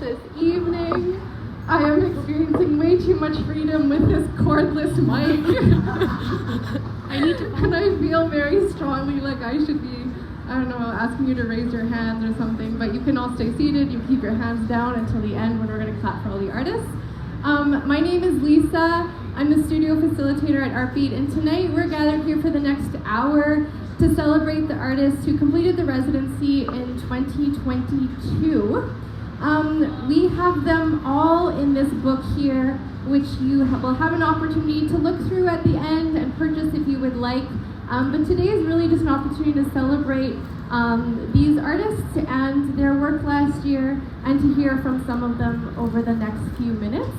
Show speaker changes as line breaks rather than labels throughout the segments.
this evening. I am experiencing way too much freedom with this cordless mic. And I feel very strongly like I should be, I don't know, asking you to raise your hands or something, but you can all stay seated. You keep your hands down until the end when we're going to clap for all the artists. My name is Lisa. I'm the studio facilitator at Artbeat, and tonight we're gathered here for the next hour to celebrate the artists who completed the residency in 2022. We have them all in this book here, which you will have an opportunity to look through at the end and purchase if you would like. But today is really just an opportunity to celebrate these artists and their work last year, and to hear from some of them over the next few minutes.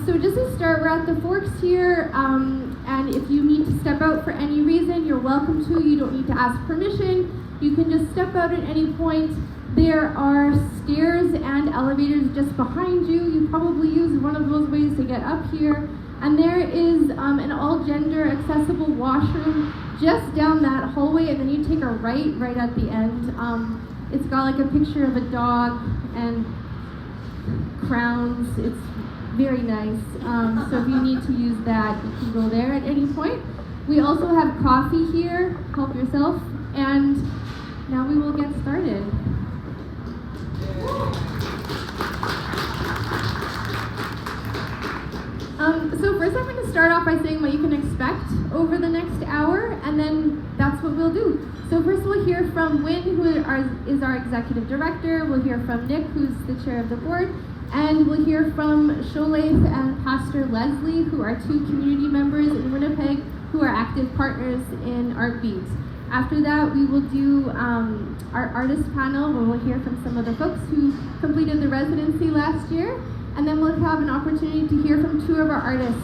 So just to start, we're at the Forks here, and if you need to step out for any reason, you're welcome to. You don't need to ask permission. You can just step out at any point. There are stairs and elevators just behind you. You probably use one of those ways to get up here. And there is an all-gender accessible washroom just down that hallway, and then you take a right at the end. It's got like a picture of a dog and crowns. It's very nice. So if you need to use that, you can go there at any point. We also have coffee here. Help yourself. And now we will get started. So first I'm going to start off by saying what you can expect over the next hour, and then that's what we'll do. So first we'll hear from Wynn, who is our executive director. We'll hear from Nick, who's the chair of the board. And we'll hear from Sholaith and Pastor Leslie, who are two community members in Winnipeg who are active partners in Artbeat. After that, we will do our artist panel, where we'll hear from some of the folks who completed the residency last year. And then we'll have an opportunity to hear from two of our artists.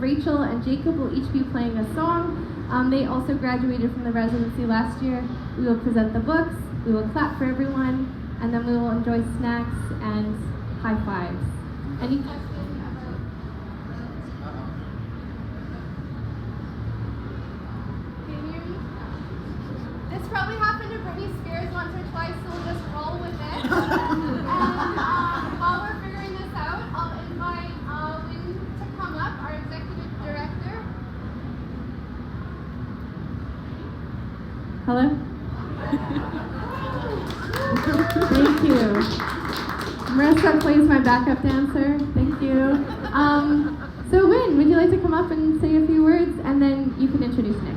Rachel and Jacob will each be playing a song. They also graduated from the residency last year. We will present the books, we will clap for everyone, and then we will enjoy snacks and high fives. Any questions? This probably happened to Britney Spears once or twice, so we'll just roll with it. And while we're figuring this out, I'll invite Wynn to come up, our executive director. Hello? Thank you. Marissa plays my backup dancer. Thank you. So Wynn, would you like to come up and say a few words, and then you can introduce Nick.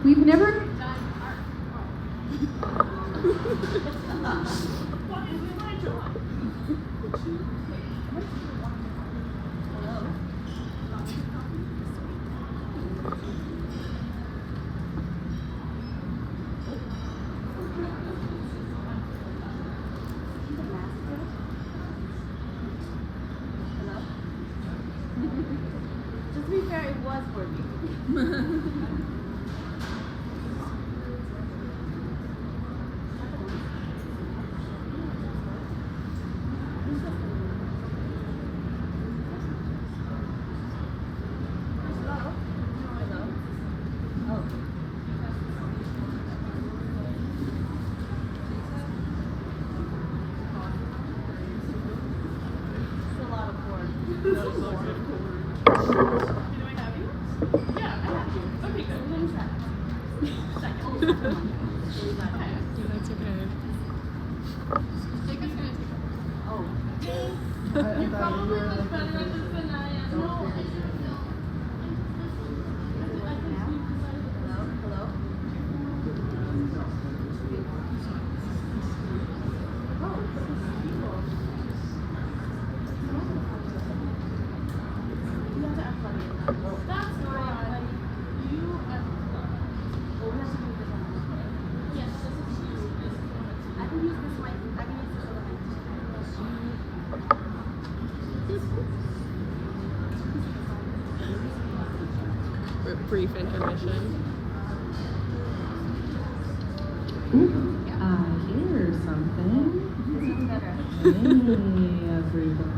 We've never done art Just to be fair, it was working.
brief intermission.
I hear something. Hey, everybody.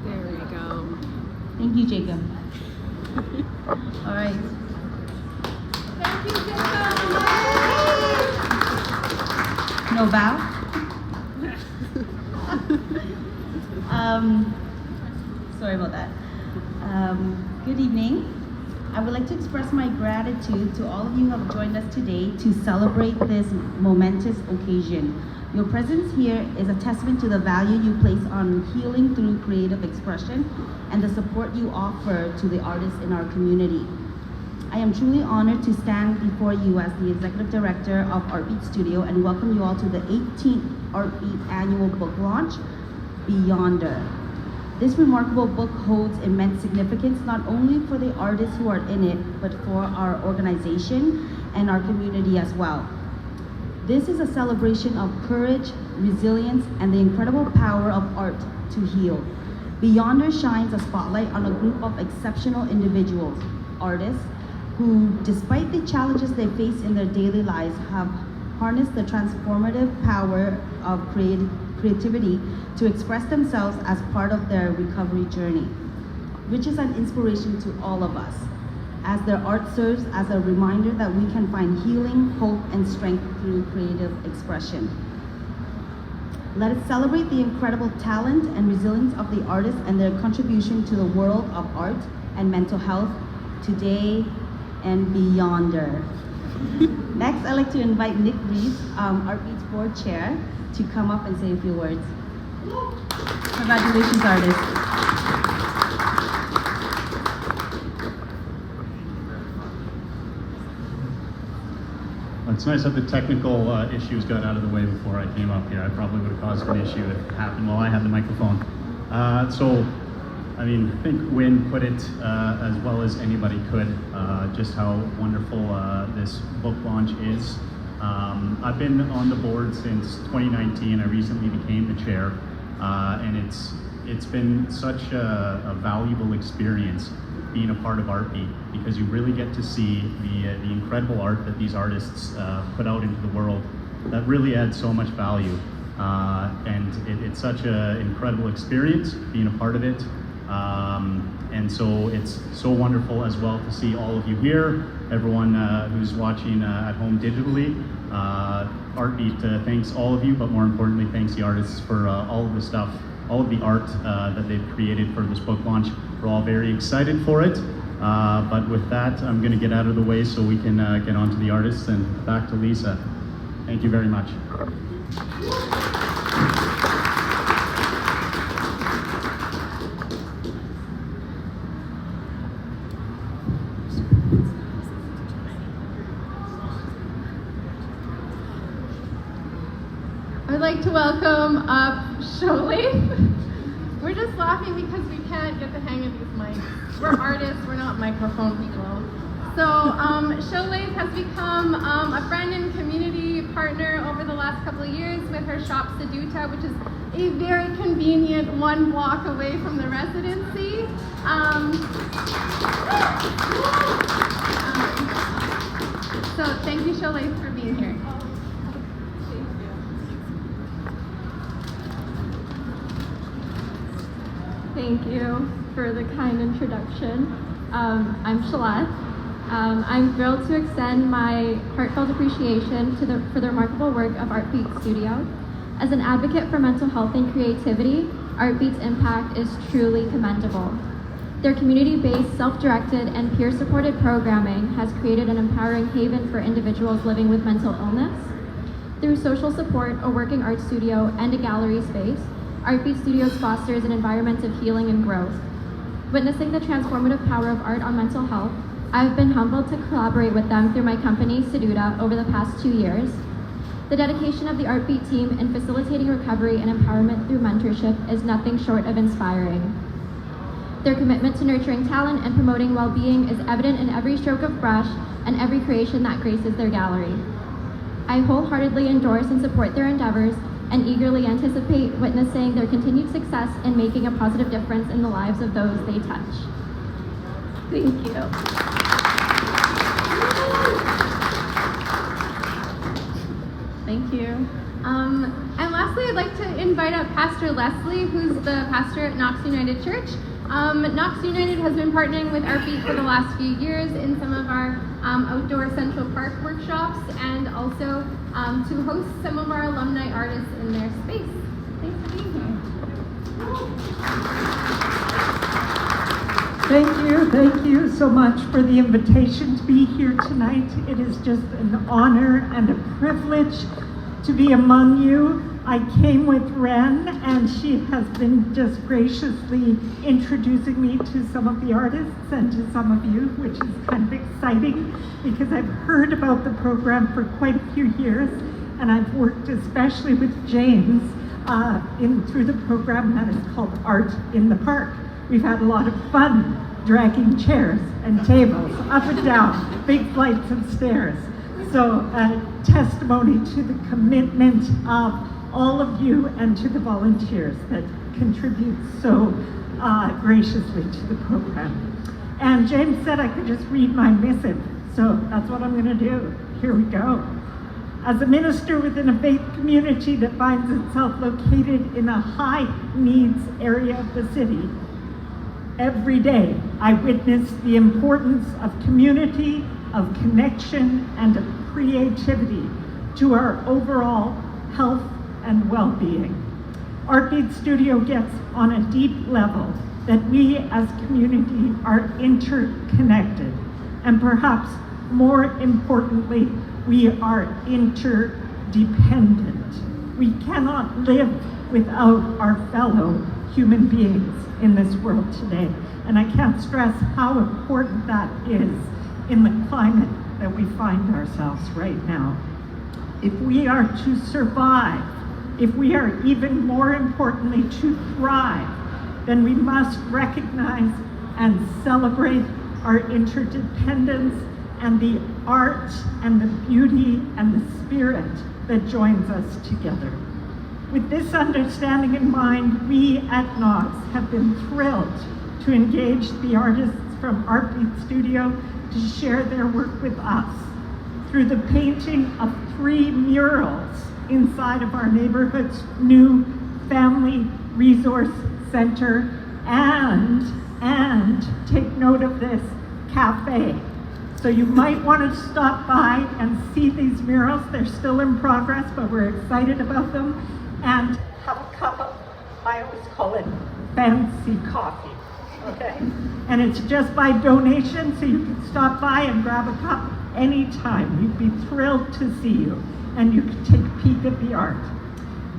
There we go.
Thank you, Jacob. All right.
Thank you, Jacob.
No bow? Sorry about that. Good evening. I would like to express my gratitude to all of you who have joined us today to celebrate this momentous occasion. Your presence here is a testament to the value you place on healing through creative expression and the support you offer to the artists in our community. I am truly honored to stand before you as the Executive Director of Artbeat Studio and welcome you all to the 18th Artbeat Annual book launch, Beyonder. This remarkable book holds immense significance not only for the artists who are in it, but for our organization and our community as well. This is a celebration of courage, resilience, and the incredible power of art to heal. Beyonder shines a spotlight on a group of exceptional individuals, artists, who, despite the challenges they face in their daily lives, have harnessed the transformative power of creativity to express themselves as part of their recovery journey, which is an inspiration to all of us, as their art serves as a reminder that we can find healing, hope, and strength through creative expression. Let us celebrate the incredible talent and resilience of the artists and their contribution to the world of art and mental health today and beyonder. Next, I'd like to invite Nick Reeves, Artbeat's board chair, to come up and say a few words. Congratulations, artists.
It's nice that the technical issues got out of the way before I came up here. I probably would have caused an issue if it happened while I had the microphone. I think Wynn put it as well as anybody could, just how wonderful this book launch is. I've been on the board since 2019. I recently became the chair, and it's been such a valuable experience being a part of Artbeat, because you really get to see the incredible art that these artists put out into the world that really adds so much value. And it's such an incredible experience being a part of it. And so it's so wonderful as well to see all of you here, everyone who's watching at home digitally. Artbeat thanks all of you, but more importantly, thanks the artists for all of the stuff, all of the art that they've created for this book launch. We're all very excited for it. But with that, I'm going to get out of the way so we can get on to the artists, and back to Lisa. Thank you very much.
I'd like to welcome up Sholay. We're just laughing because we can't get the hang of these mics. We're artists, we're not microphone people. So Sholay has become a friend and community partner over the last couple of years with her shop Seduta, which is a very convenient 1 block away from the residency. So thank you, Sholay, for being here.
Thank you for the kind introduction. I'm Shalat. I'm thrilled to extend my heartfelt appreciation for the remarkable work of Artbeat Studio. As an advocate for mental health and creativity, Artbeat's impact is truly commendable. Their community-based, self-directed, and peer-supported programming has created an empowering haven for individuals living with mental illness. Through social support, a working art studio, and a gallery space, Artbeat Studios fosters an environment of healing and growth. Witnessing the transformative power of art on mental health, I've been humbled to collaborate with them through my company, Seduta, over the past 2 years. The dedication of the Artbeat team in facilitating recovery and empowerment through mentorship is nothing short of inspiring. Their commitment to nurturing talent and promoting well-being is evident in every stroke of brush and every creation that graces their gallery. I wholeheartedly endorse and support their endeavors and eagerly anticipate witnessing their continued success in making a positive difference in the lives of those they touch. Thank you.
Thank you. And lastly, I'd like to invite up Pastor Leslie, who's the pastor at Knox United Church. Knox United has been partnering with Artbeat for the last few years in some of our outdoor Central Park workshops, and also to host some of our alumni artists in their space. Thanks for being here.
Thank you so much for the invitation to be here tonight. It is just an honor and a privilege to be among you. I came with Ren, and she has been just graciously introducing me to some of the artists and to some of you, which is kind of exciting because I've heard about the program for quite a few years, and I've worked especially with James through the program that is called Art in the Park. We've had a lot of fun dragging chairs and tables up and down big flights of stairs. So a testimony to the commitment of all of you and to the volunteers that contribute so graciously to the program. And James said I could just read my missive, so that's what I'm going to do. Here we go. As a minister within a faith community that finds itself located in a high needs area of the city, every day I witness the importance of community, of connection, and of creativity to our overall health and well-being. Artbeat Studio gets on a deep level that we as community are interconnected, and perhaps more importantly, we are interdependent. We cannot live without our fellow human beings in this world today, and I can't stress how important that is in the climate that we find ourselves right now. If we are to survive, if we are even more importantly to thrive, then we must recognize and celebrate our interdependence and the art and the beauty and the spirit that joins us together. With this understanding in mind, we at Knox have been thrilled to engage the artists from Artbeat Studio to share their work with us through the painting of 3 murals inside of our neighborhood's new family resource center and take note of this, cafe. So you might want to stop by and see these murals. They're still in progress, but we're excited about them. And have a cup of, I always call it fancy coffee, okay? And it's just by donation, so you can stop by and grab a cup anytime. We'd be thrilled to see you, and you can take a peek at the art.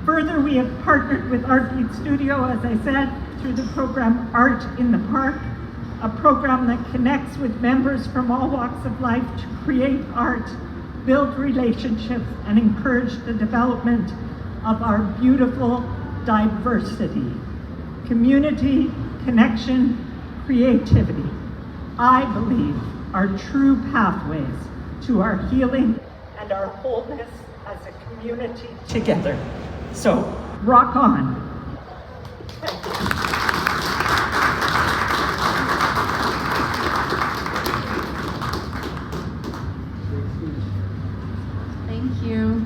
Further, we have partnered with Artbeat Studio, as I said, through the program Art in the Park, a program that connects with members from all walks of life to create art, build relationships, and encourage the development of our beautiful diversity. Community, connection, creativity, I believe, are true pathways to our healing and our wholeness as a community together. So, rock on.
Thank you.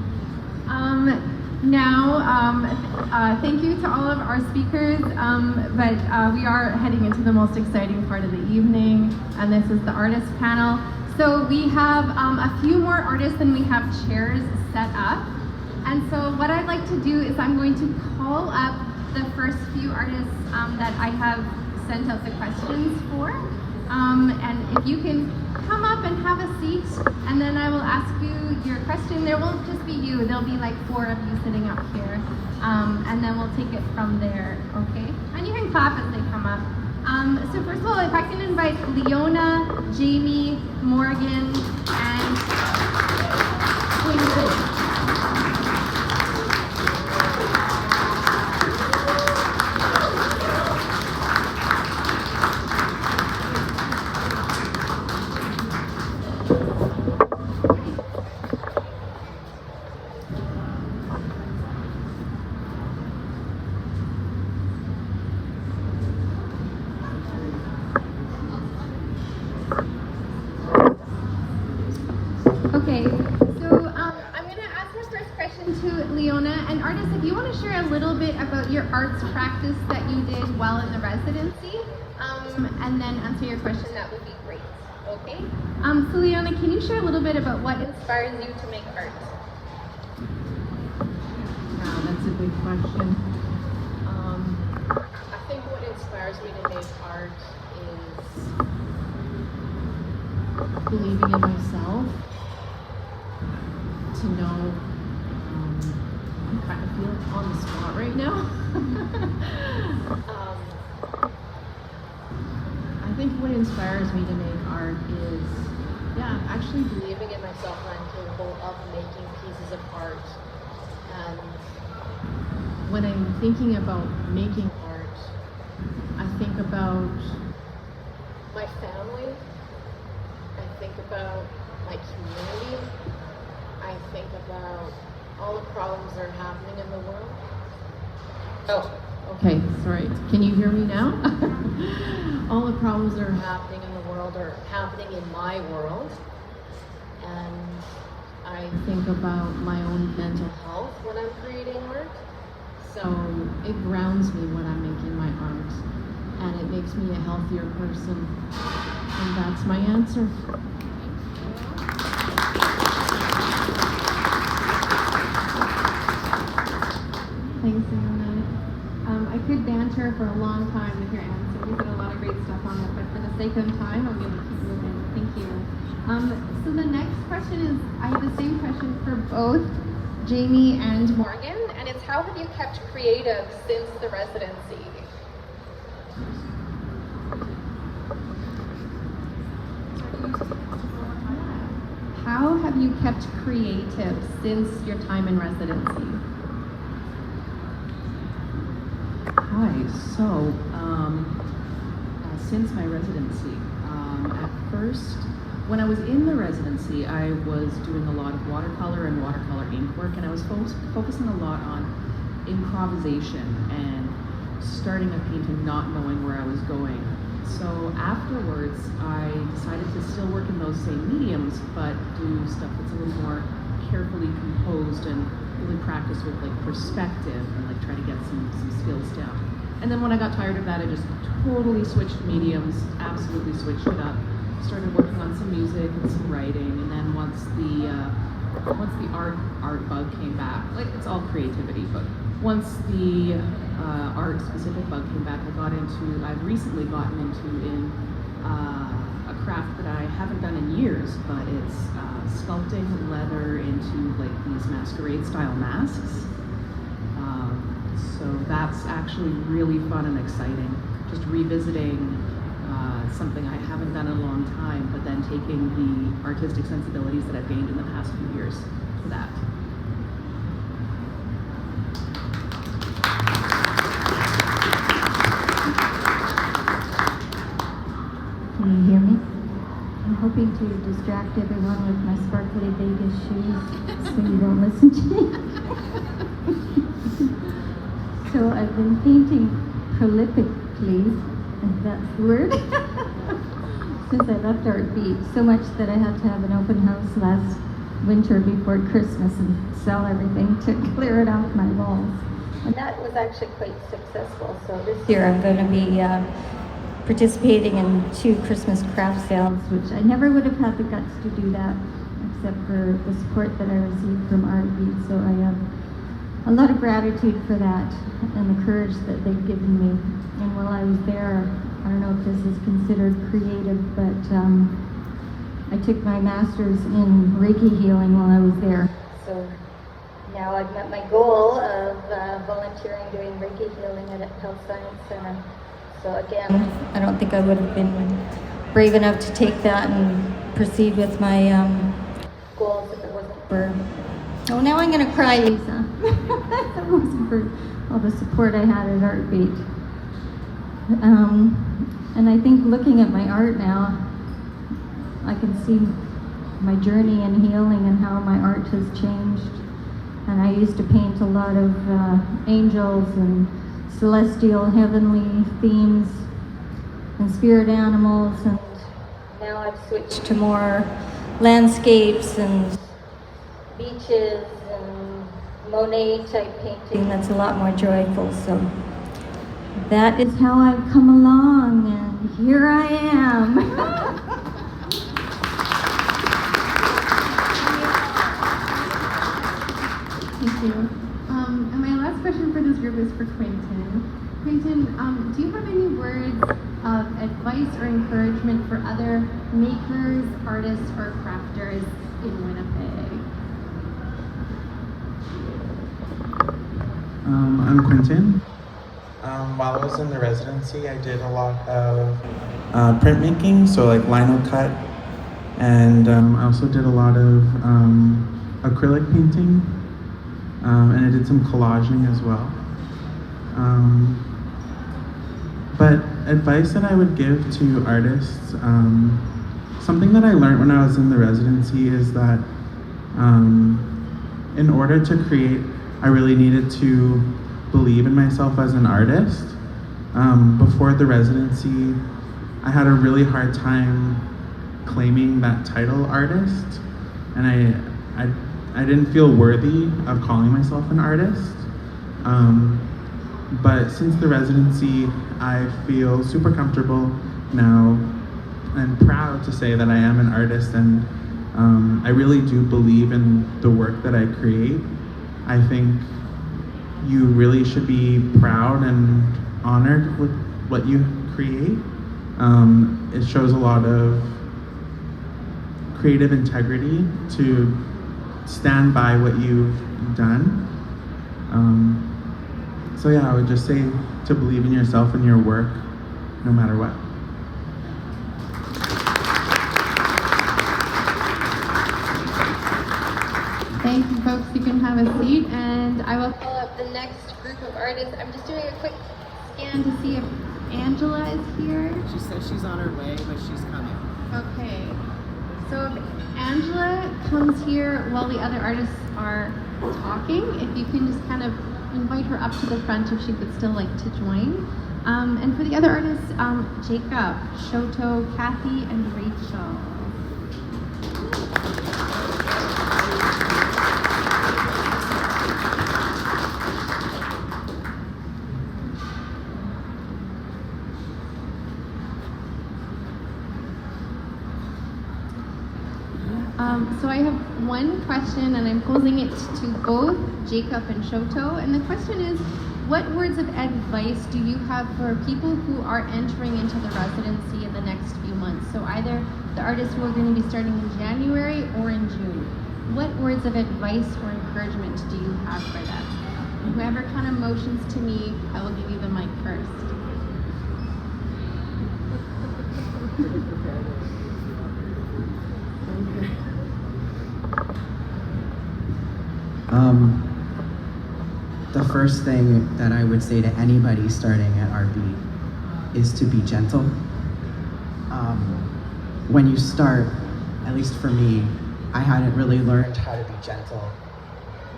Thank you to all of our speakers, but we are heading into the most exciting part of the evening, and this is the artist panel. So we have a few more artists than we have chairs set up. And so what I'd like to do is I'm going to call up the first few artists that I have sent out the questions for. And if you can come up and have a seat, and then I will ask you your question. There won't just be you, there'll be like 4 of you sitting up here. And then we'll take it from there, okay? And you can clap as they come up. So first of all, if I can invite Leona, Jamie, Morgan, and Quinton. Okay, so I'm going to ask my first question to Leona. And artist, if you want to share a little bit about your arts practice that you did while in the residency, and then answer your question, that would be great. Okay? So Leona, can you share a little bit about what inspires you to make art?
Wow, that's a big question. I think what inspires me to make art is believing in myself. To know, I'm kind of feeling on the spot right now. I think what inspires me to make art is, actually believing in myself that I'm capable of making pieces of art. And when I'm thinking about making art, I think about my family. I think about my community. I think about all the problems that are happening in the world. Oh, okay, sorry. Can you hear me now? All the problems that are happening in the world are happening in my world. And I think about my own mental health when I'm creating art. So it grounds me when I'm making my art. And it makes me a healthier person. And that's my answer.
Thanks, Leona. I could banter for a long time with your answer. You did a lot of great stuff on it, but for the sake of time, I'm going to keep moving. Thank you. So the next question is, I have the same question for both Jamie and Morgan, and it's how have you kept creative since the residency? How have you kept creative since your time in residency?
Hi, so since my residency, at first, when I was in the residency, I was doing a lot of watercolor and watercolor ink work, and I was focusing a lot on improvisation and starting a paint and not knowing where I was going. So afterwards, I decided to still work in those same mediums, but do stuff that's a little more carefully composed and really practice with like perspective and like try to get some skills down. And then when I got tired of that, I just totally switched mediums, absolutely switched it up. Started working on some music and some writing, and then once the art bug came back, like it's all creativity, but once the art specific bug came back, I've recently gotten into a craft that I haven't done in years, but it's sculpting leather into like these masquerade style masks. So that's actually really fun and exciting. Just revisiting something I haven't done in a long time, but then taking the artistic sensibilities that I've gained in the past few years to that.
Can you hear me? I'm hoping to distract everyone with my sparkly Vegas shoes so you don't listen to me. So I've been painting prolifically, if that's the word, since I left Artbeat, so much that I had to have an open house last winter before Christmas and sell everything to clear it off my walls. And that was actually quite successful. So this year I'm going to be participating in 2 Christmas craft sales, which I never would have had the guts to do that except for the support that I received from Artbeat. So I have a lot of gratitude for that and the courage that they've given me. And while I was there, I don't know if this is considered creative, but I took my master's in Reiki healing while I was there. So now I've met my goal of volunteering doing Reiki healing at a Health Science Center. So again, I don't think I would have been brave enough to take that and proceed with my goals if it wasn't for... Oh, now I'm going to cry, Lisa. If it wasn't for all the support I had at Artbeat. And I think looking at my art now, I can see my journey in healing and how my art has changed. And I used to paint a lot of angels and celestial, heavenly themes and spirit animals, and now I've switched to more landscapes and beaches and Monet type painting that's a lot more joyful. So that is how I've come along, and here I am.
Thank you. And my last question for this group is for Quentin. Quentin, do you have any words of advice or encouragement for other makers, artists, or crafters in Winnipeg?
I'm Quentin. While I was in the residency, I did a lot of printmaking, so like lino cut, and I also did a lot of acrylic painting, and I did some collaging as well. But advice that I would give to artists, something that I learned when I was in the residency is that in order to create, I really needed to believe in myself as an artist. Before the residency, I had a really hard time claiming that title artist, and I didn't feel worthy of calling myself an artist. But since the residency, I feel super comfortable now and proud to say that I am an artist, and I really do believe in the work that I create. I think you really should be proud and honored with what you create. It shows a lot of creative integrity to stand by what you've done. So yeah, I would just say to believe in yourself and your work, no matter what.
Thank you, folks. You can have a seat, and I will call up the next group of artists. I'm just doing a quick scan to see if Angela is here.
She said she's on her way, but she's coming.
Okay. So if Angela comes here while the other artists are talking, if you can just kind of invite her up to the front if she would still like to join. And for the other artists, Jacob, Shoto, Kathy, and Rachel. So I have one question, and I'm posing it to both Jacob and Shoto. And the question is, what words of advice do you have for people who are entering into the residency in the next few months? So either the artists who are going to be starting in January or in June. What words of advice or encouragement do you have for them? And whoever kind of motions to me, I will give you the mic first.
The first thing that I would say to anybody starting at Artbeat is to be gentle. When you start, at least for me, I hadn't really learned how to be gentle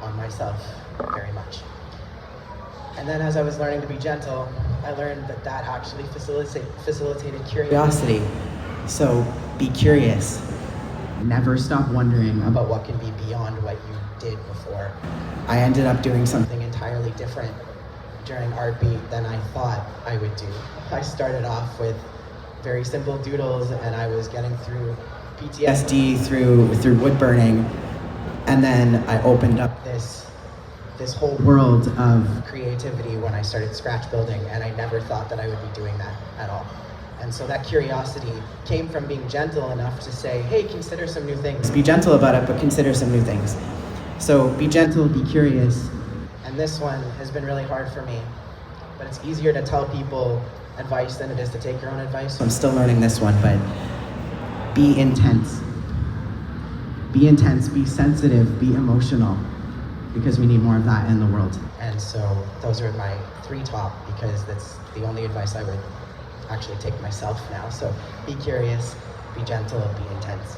on myself very much. And then as I was learning to be gentle, I learned that that actually facilitated curiosity. So be curious. Never stop wondering about what can be beyond what you did before. I ended up doing something entirely different during Artbeat than I thought I would do. I started off with very simple doodles, and I was getting through PTSD through wood burning, and then I opened up this whole world of creativity when I started scratch building, and I never thought that I would be doing that at all. And so that curiosity came from being gentle enough to say, hey, consider some new things. Be gentle about it, but consider some new things. So be gentle, be curious. And this one has been really hard for me, but it's easier to tell people advice than it is to take your own advice. So I'm still learning this one, but be intense. be intense, be sensitive, be emotional, because we need more of that in the world. And so those are my 3 top, because that's the only advice I would actually take myself now. So be curious, be gentle, be intense.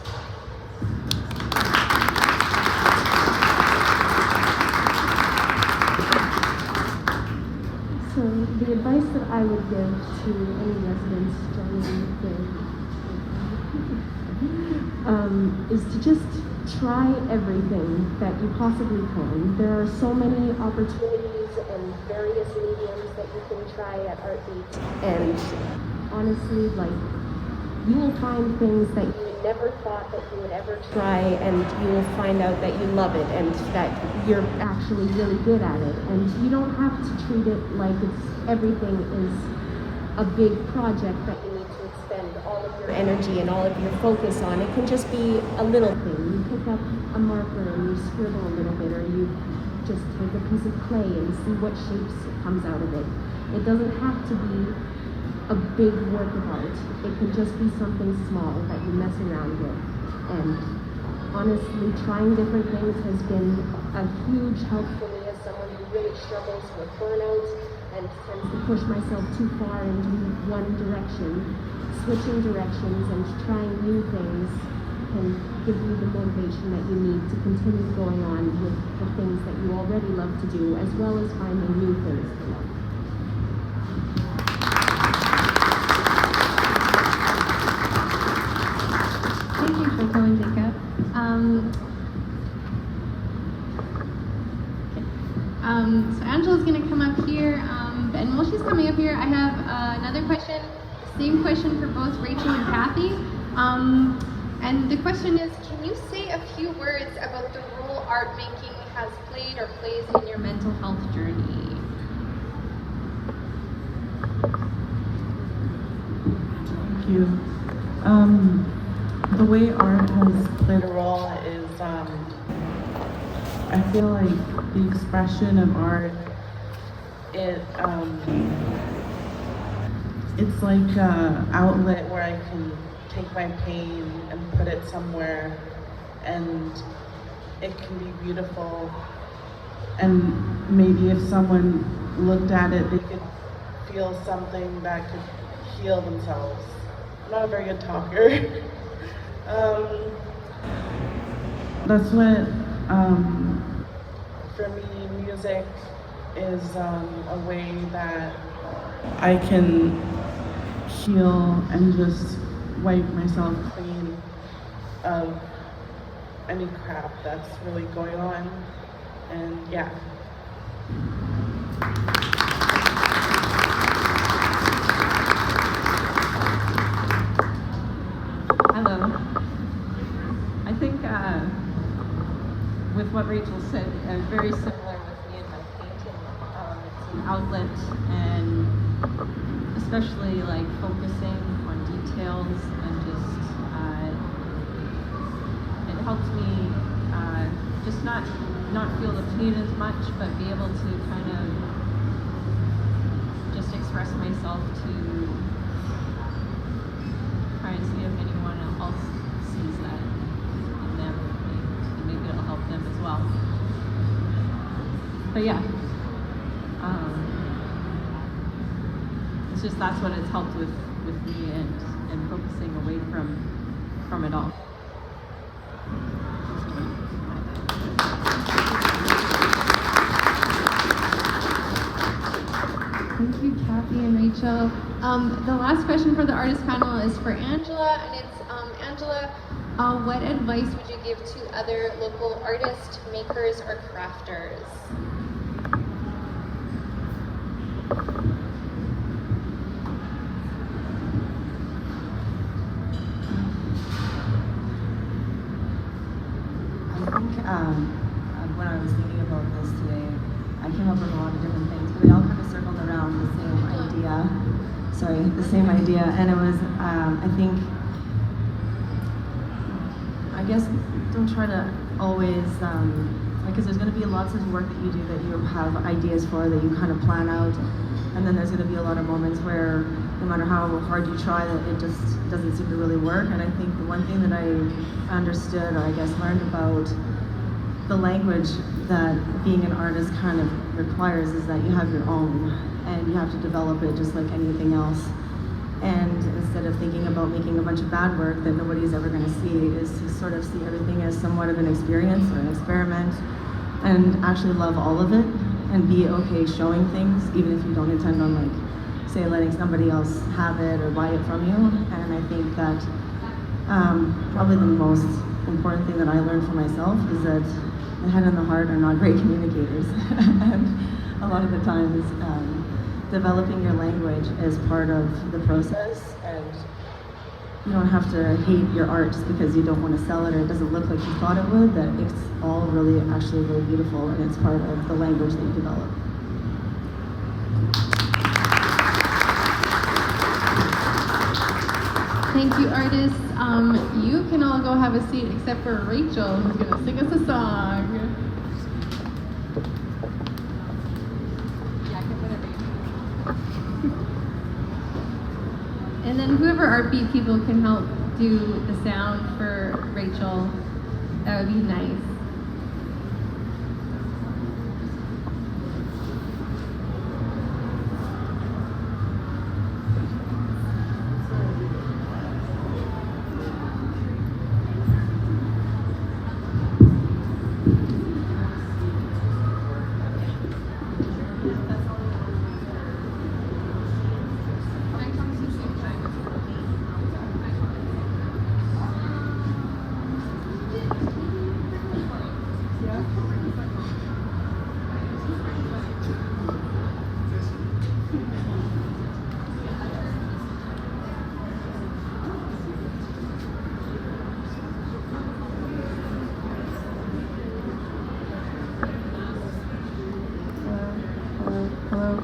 So the advice that I would give to any residents joining is to just try everything that you possibly can. There are so many opportunities and various mediums that you can try at Artbeat, and honestly, like, you will find things that you never thought that you would ever try, and you will find out that you love it and that you're actually really good at it. And you don't have to treat it like everything is a big project that you need to expend all of your energy and all of your focus on. It can just be a little thing. You pick up a marker and you scribble a little bit, or you just take a piece of clay and see what shapes comes out of it. It doesn't have to be a big work of art. It can just be something small that you mess around with. And honestly, trying different things has been a huge help for me as someone who really struggles with burnout and tends to push myself too far into one direction. Switching directions and trying new things can give you the motivation that you need to continue going on with the things that you already love to do, as well as finding new things to love.
Thank you for coming, Jacob. So Angela's going to come up here, and while she's coming up here, I have another question. Same question for both Rachel and Kathy. And the question is, can you say a few words about the role art making has played or plays in your mental health journey?
Thank you. The way art has played a role is, I feel like the expression of art, it's like an outlet where I can take my pain and put it somewhere, and it can be beautiful. And maybe if someone looked at it, they could feel something that could heal themselves. I'm not a very good talker. That's what, for me, music is a way that I can heal and just wipe myself clean of any crap that's really going on. And yeah.
Hello. I think with what Rachel said, very similar with me and my painting. It's an outlet, and especially like focusing on details, and just it helps me just not feel the pain as much, but be able to kind of just express myself to try and see if anyone else sees that in them, and maybe it'll help them as well. But yeah, it's just that's what it's helped with me, and focusing away from it all.
Thank you, Kathy and Rachel. The last question for the artist panel is for Angela, and it's Angela, what advice would you give to other local artists, makers, or crafters?
I think when I was thinking about this today, I came up with a lot of different things, but they all kind of circled around the same idea. And it was, I guess, don't try to always, because there's going to be lots of work that you do that you have ideas for, that you kind of plan out, and then there's going to be a lot of moments where no matter how hard you try, that it just doesn't seem to really work. And I think the one thing that I understood, or I guess learned about the language that being an artist kind of requires is that you have your own, and you have to develop it just like anything else. And instead of thinking about making a bunch of bad work that nobody's ever going to see, is to sort of see everything as somewhat of an experience or an experiment, and actually love all of it, and be okay showing things, even if you don't intend on, like, say, letting somebody else have it or buy it from you. And I think that probably the most important thing that I learned for myself is that the head and the heart are not great communicators. And a lot of the times, developing your language is part of the process, and you don't have to hate your art just because you don't want to sell it or it doesn't look like you thought it would. That it's all really actually really beautiful, and it's part of the language that you develop.
Thank you, artists. You can all go have a seat except for Rachel, who's going to sing us a song. And then whoever Artbeat people can help do the sound for Rachel, that would be nice.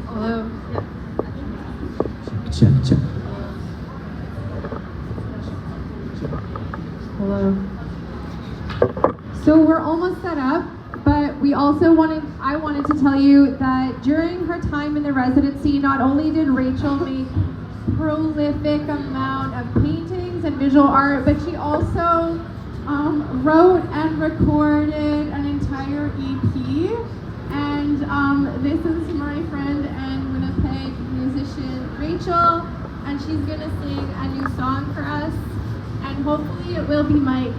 Hello.
Check, check.
Hello. So we're almost set up, but I wanted to tell you that during her time in the residency, not only did Rachel make prolific amount of paintings and visual art, but she also wrote and recorded an entire EP. And this is my friend and Winnipeg musician Rachel, and she's gonna sing a new song for us, and hopefully it will be mic'd.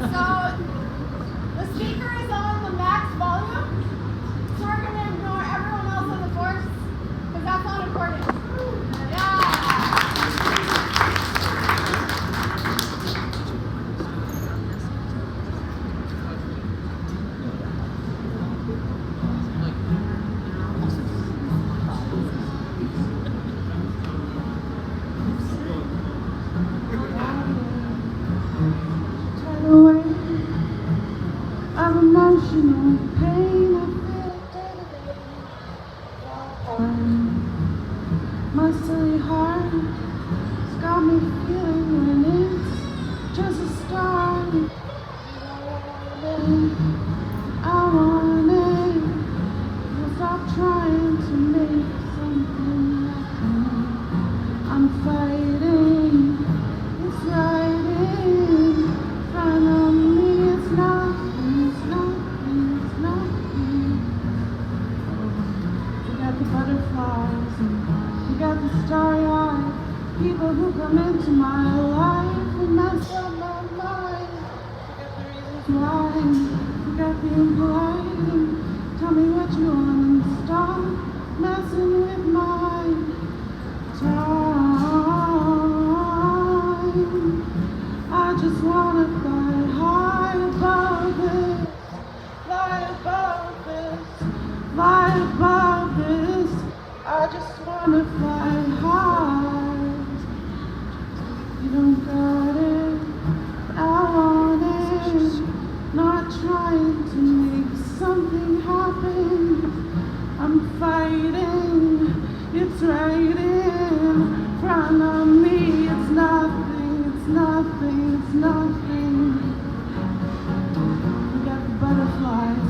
So, the speaker is on the max volume, so we're going to ignore everyone else on the course, because that's not important.
Emotional pain I feel daily. My silly heart has got me feeling when it's just a start. I want it. I'll stop trying to make something happen. I'm fighting. It's right in front of me. It's not. Butterflies, and you got the starry-eyed people who come into my life and mess up my mind. You got the reasons why. Forget being polite and tell me what you want and stop messing with my time. I just wanna fly high above this, fly above this, fly above this. I just wanna fly high. You don't got it, I want it. Not trying to make something happen. I'm fighting, it's right in front of me. It's nothing, it's nothing, it's nothing. We got the butterflies,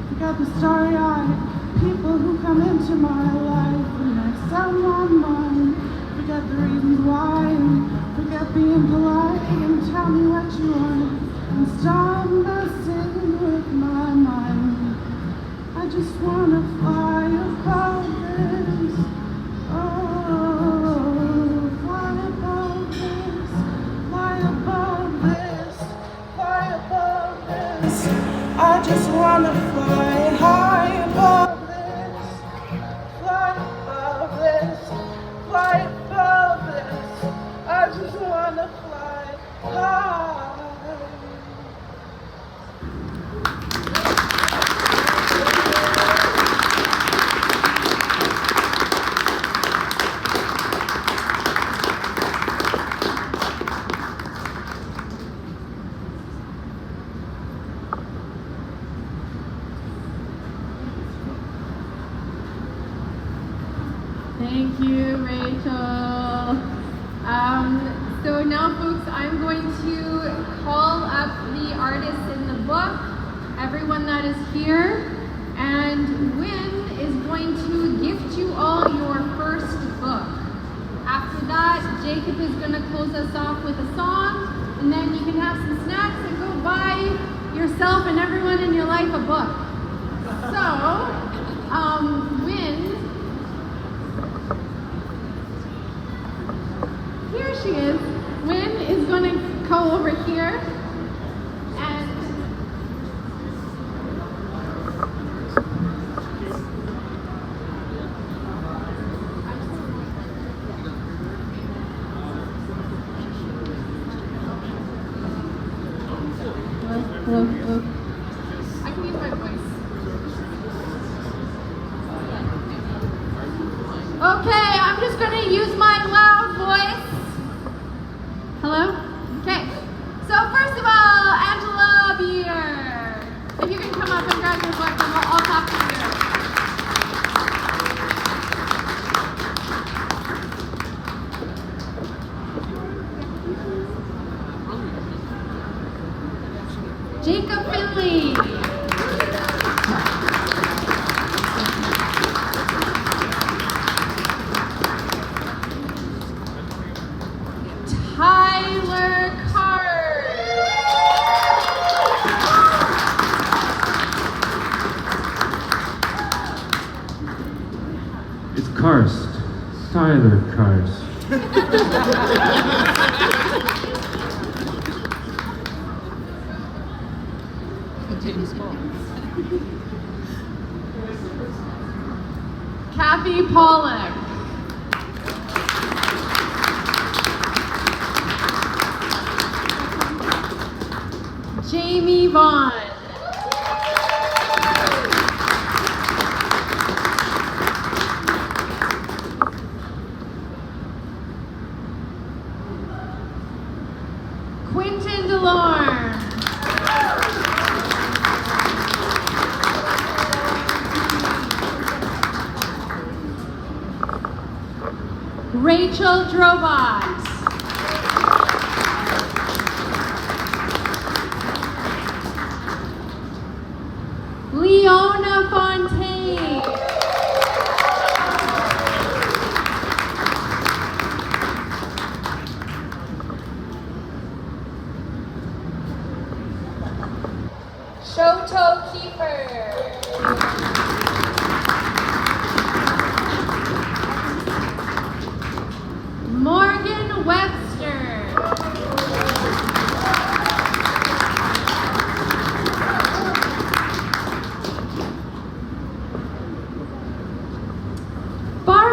we got the starry-eyed people who come into my life and I set my mind. Forget the reasons why and forget being polite and tell me what you want and stop messing with my mind. I just wanna fly above this. Oh, fly above this, fly above this, fly above this. I just wanna fly high above this, fly above this, fly above this. I just wanna fly high.
Thank you, Rachel. So now, folks, I'm going to call up the artists in the book, everyone that is here, and Wynn is going to gift you all your first book. After that, Jacob is going to close us off with a song, and then you can have some snacks and go buy yourself and everyone in your life a book. So, Wynn, here she is. Wynn is going to go over here and hello. I can use my voice. Okay, I'm just going to use my loud voice. Hello? Okay. So first of all, Angela Beer. If you can come up and grab your book, then we'll all talk to you. Jacob Finley. Tyler Card.
It's Karst. Tyler Karst.
Kathy Pollock. Jamie Vaughn. Quentin Delorme. Rachel Drobot. Leona Fontaine. Shoto Kiefer. Morgan Webb.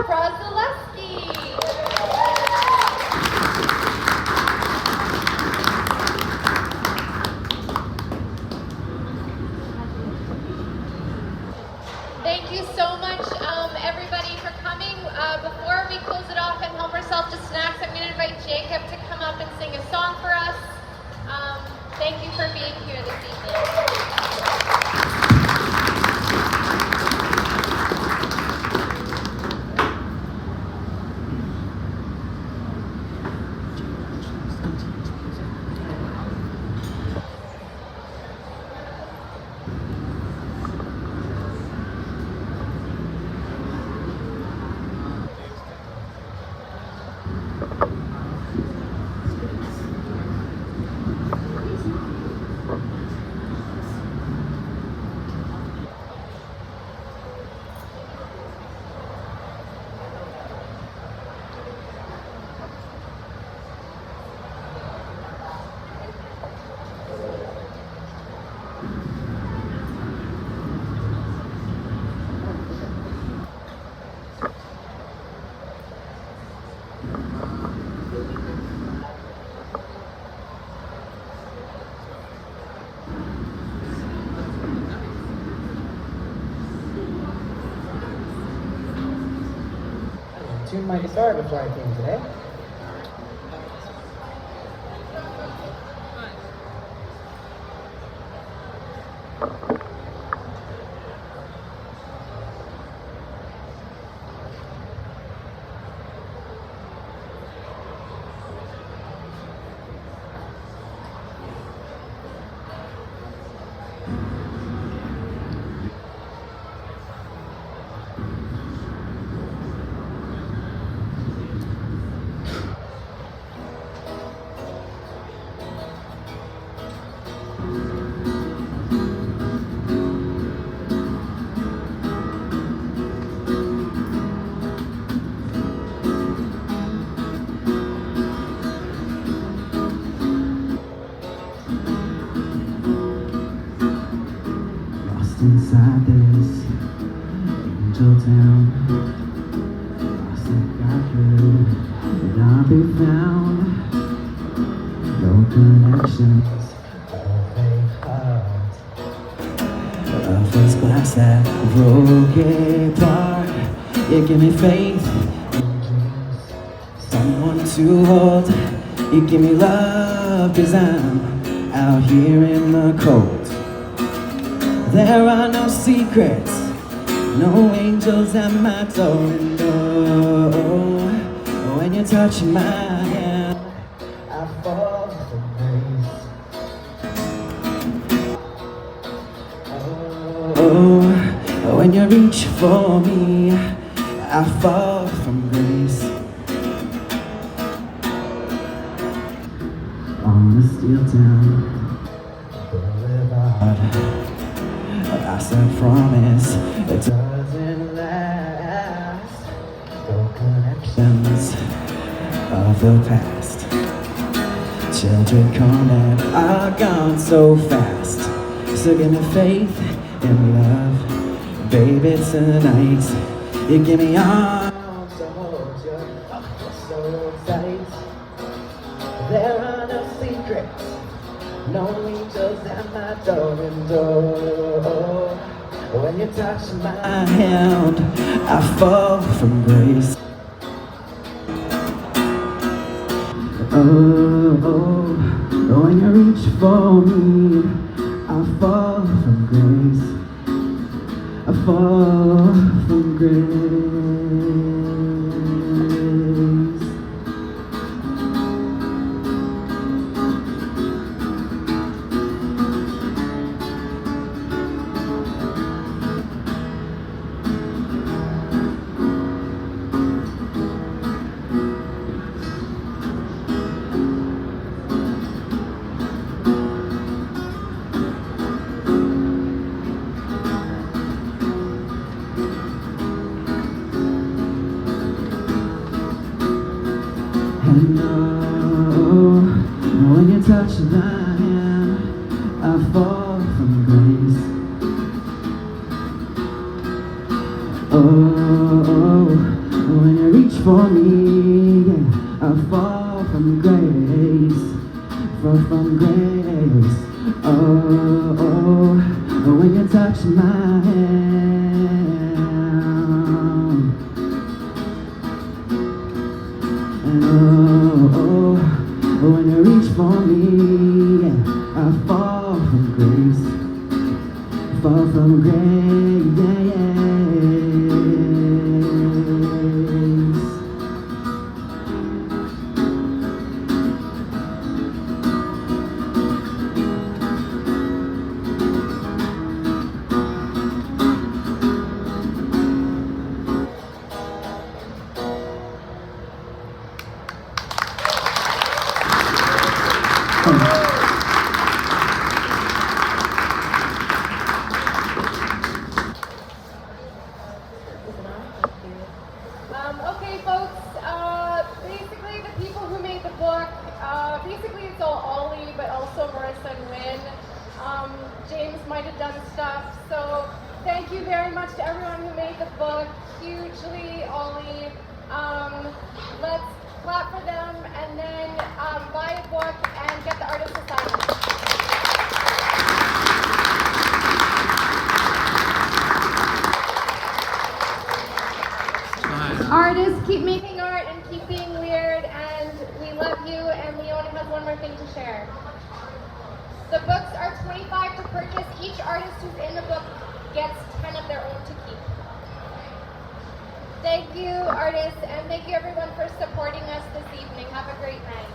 Barbara Zaleski. Thank you so much, everybody, for coming. Before we close it off and help ourselves to snacks, I'm going to invite Jacob to come up and sing a song for us. Thank you for being here this evening.
Tuned my guitar before I came today.
Inside this angel town, lost like I could not be found. No connections, no fake hearts. A first class that broke apart. You give me faith, someone to hold. You give me love, 'cause I'm out here in the cold. There are no secrets, no angels at my door. And oh, when you touch my hand, I fall from grace. Oh, when you reach for me, I fall from grace. On a steel town boulevard, I said promise, it doesn't last. No connections of the past. Children come and are gone so fast. So give me faith and love, baby, tonight. You give me arms to hold you so tight. There are no secrets, no angels at my door. And oh, when you touch my hand, I fall from grace. Oh, when you reach for me, I fall from grace. I fall from grace. And oh, when you touch my hand, I fall from grace. Oh, for me, yeah, I fall from grace, fall from grace. Oh, oh, when you touch my hand, and oh, when you reach for me, yeah, I fall from grace, fall from grace, yeah, yeah.
Okay, folks, basically the people who made the book, basically it's all Ollie, but also Marissa and Wynn. James might have done stuff, so thank you very much to everyone who made the book, hugely, Ollie. Let's clap for them and then buy a book and get the artist assignment. Artists, keep making art and keep being weird, and we love you, and Leona has one more thing to share. The books are $25 to purchase. Each artist who's in the book gets 10 of their own to keep. Thank you, artists, and thank you everyone for supporting us this evening. Have a great night.